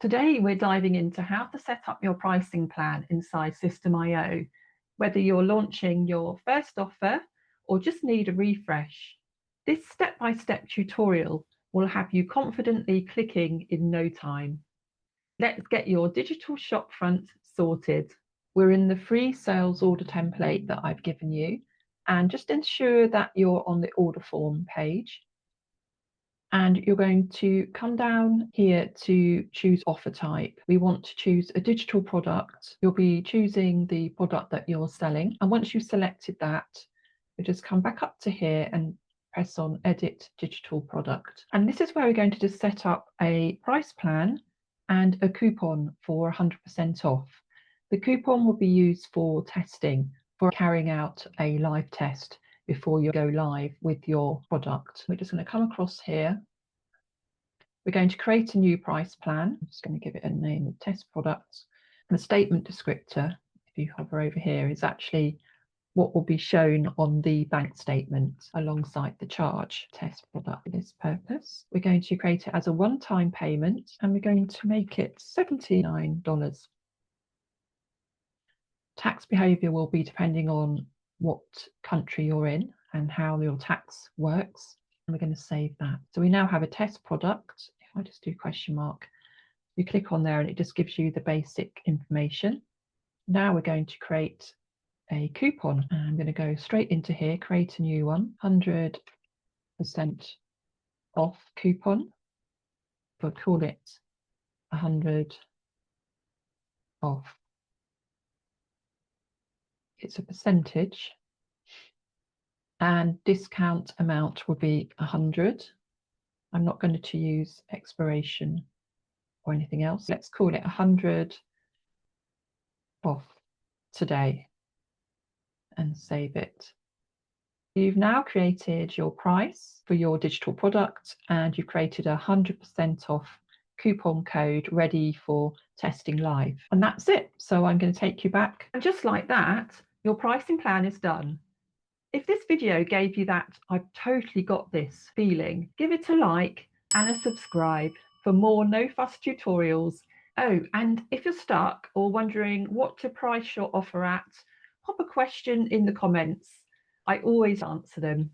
Today, we're diving into how to set up your pricing plan inside Systeme, whether you're launching your first offer or just need a refresh. This step-by-step tutorial will have you confidently clicking in no time. Let's get your digital shopfront sorted. We're in the free sales order template that I've given you, and just ensure that you're on the order form page. And you're going to come down here to choose offer type. We want to choose a digital product. You'll be choosing the product that you're selling. And once you've selected that, you just come back up to here and press on edit digital product. And this is where we're going to just set up a price plan and a coupon for 100% off. The coupon will be used for testing, for carrying out a live test before you go live with your product. We're just going to come across here. We're going to create a new price plan. I'm just going to give it a name of test products. And the statement descriptor, if you hover over here, is actually what will be shown on the bank statement alongside the charge. Test product for this purpose. We're going to create it as a one-time payment, and we're going to make it $79. Tax behaviour will be depending on what country you're in and how your tax works. And we're going to save that. So we now have a test product. If I just do question mark, you click on there and it just gives you the basic information. Now we're going to create a coupon. And I'm going to go straight into here, create a new one, 100% off coupon. We'll call it 100 off. It's a percentage. And discount amount will be 100. I'm not going to use expiration or anything else. Let's call it 100 off today and save it. You've now created your price for your digital product, and you've created a 100% off coupon code ready for testing live. And that's it. So I'm going to take you back. And just like that, your pricing plan is done. If this video gave you that "I've totally got this" feeling, give it a like and a subscribe for more no-fuss tutorials. Oh, and if you're stuck or wondering what to price your offer at, pop a question in the comments. I always answer them.